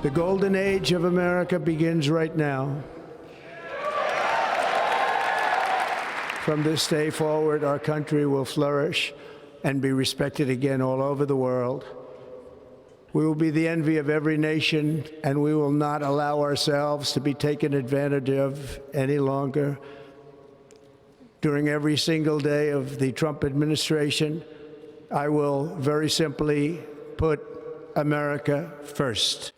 The golden age of America begins right now. From this day forward, our country will flourish and be respected again all over the world. We will be the envy of every nation, and we will not allow ourselves to be taken advantage of any longer. During every single day of the Trump administration, I will very simply put America first.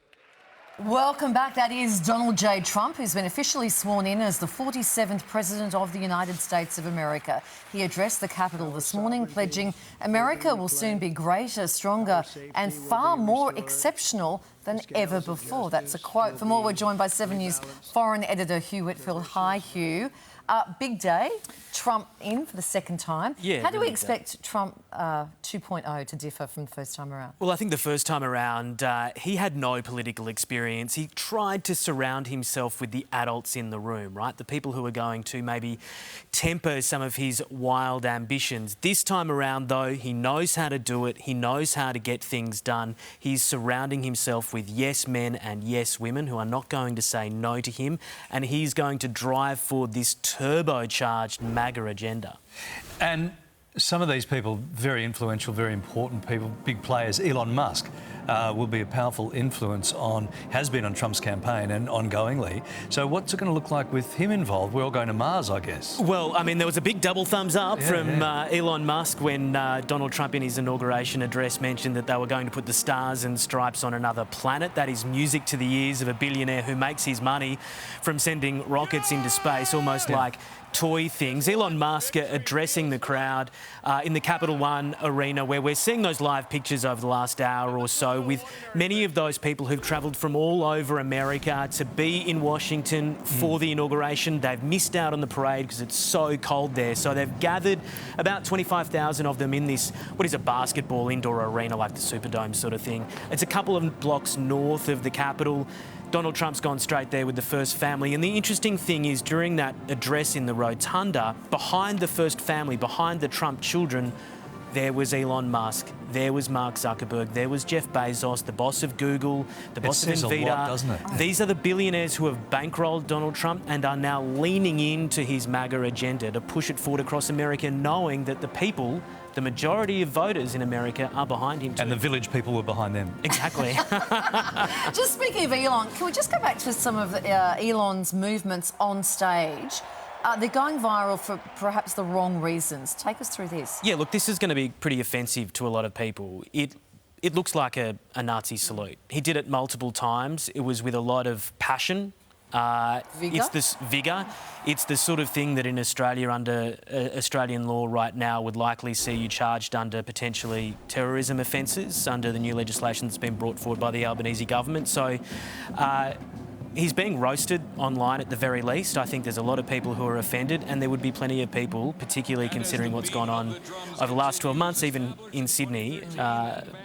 Welcome back. That is Donald J. Trump, who's been officially sworn in as the 47th President of the United States of America. He addressed the Capitol this morning, pledging America will soon be greater, stronger and far more exceptional than ever before. That's a quote. For more, we're joined by 7 News foreign editor Hugh Whitfield. Hi, Hugh. Big day. Trump in for the second time. Yeah, how do we expect Trump 2.0 to differ from the first time around? Well, I think the first time around, he had no political experience. He tried to surround himself with the adults in the room, right? The people who are going to maybe temper some of his wild ambitions. This time around, though, he knows how to do it. He knows how to get things done. He's surrounding himself with yes men and yes women who are not going to say no to him. And he's going to drive forward this turbocharged MAGA agenda. And some of these people, very influential, very important people, big players. Elon Musk will be a powerful influence has been on Trump's campaign and ongoingly. So what's it going to look like with him involved? We're all going to Mars, I guess. Well, I mean, there was a big double thumbs up from Elon Musk when Donald Trump in his inauguration address mentioned that they were going to put the stars and stripes on another planet. That is music to the ears of a billionaire who makes his money from sending rockets into space, almost like toy things. Elon Musk addressing the crowd in the Capital One arena, where we're seeing those live pictures over the last hour or so with many of those people who've travelled from all over America to be in Washington for the inauguration. They've missed out on the parade because it's so cold there. So they've gathered about 25,000 of them in this, what is a basketball indoor arena like the Superdome sort of thing. It's a couple of blocks north of the Capitol. Donald Trump's gone straight there with the first family. And the interesting thing is, during that address in the rotunda, behind the first family, behind the Trump children, there was Elon Musk, there was Mark Zuckerberg, there was Jeff Bezos, the boss of Google, the boss of Nvidia. A lot, doesn't it? These are the billionaires who have bankrolled Donald Trump and are now leaning into his MAGA agenda to push it forward across America, knowing that the people, the majority of voters in America, are behind him too. And the village people were behind them. Exactly. Just speaking of Elon, can we just go back to some of Elon's movements on stage? They're going viral for perhaps the wrong reasons. Take us through this. Yeah, look, this is going to be pretty offensive to a lot of people. It looks like a Nazi salute. He did it multiple times. It was with a lot of passion. It's this vigour. It's the sort of thing that in Australia, under Australian law right now, would likely see you charged under potentially terrorism offences under the new legislation that's been brought forward by the Albanese government. So he's being roasted online at the very least. I think there's a lot of people who are offended, and there would be plenty of people, particularly considering what's gone on over the last 12 months, even in Sydney,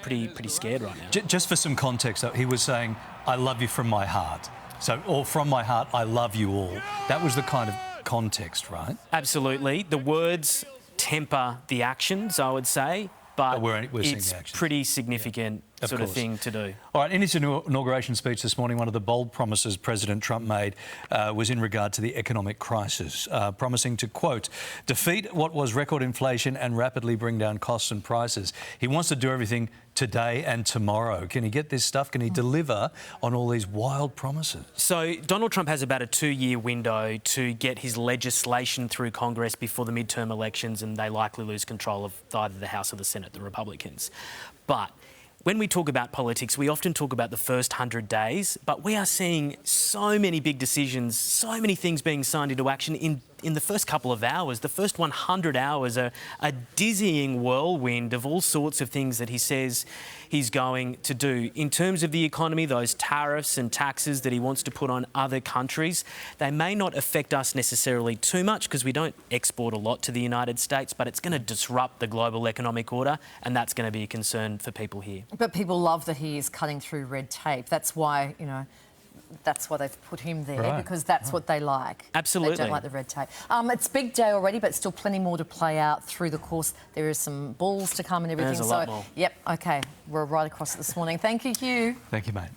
pretty scared right now. Just for some context, though, he was saying, "I love you from my heart." So, or from my heart, I love you all. That was the kind of context, right? Absolutely. The words temper the actions, I would say, but we're seeing it's the actions. pretty significant sort of thing to do. All right, in his inauguration speech this morning, one of the bold promises President Trump made was in regard to the economic crisis, promising to, quote, defeat what was record inflation and rapidly bring down costs and prices. He wants to do everything today and tomorrow. Can he get this stuff? Can he deliver on all these wild promises? So Donald Trump has about a 2-year window to get his legislation through Congress before the midterm elections, and they likely lose control of either the House or the Senate, the Republicans. But when we talk about politics, we often talk about the first 100 days, but we are seeing so many big decisions, so many things being signed into action in the first couple of hours. The first 100 hours are a dizzying whirlwind of all sorts of things that he says he's going to do. In terms of the economy, those tariffs and taxes that he wants to put on other countries, they may not affect us necessarily too much because we don't export a lot to the United States, but it's going to disrupt the global economic order, and that's going to be a concern for people here. But people love that he is cutting through red tape. That's why, that's why they've put him there, because that's what they like. Absolutely. They don't like the red tape. It's big day already, but still plenty more to play out through the course. There is some balls to come and everything. There's a lot more. Yep, OK. We're right across it this morning. Thank you, Hugh. Thank you, mate.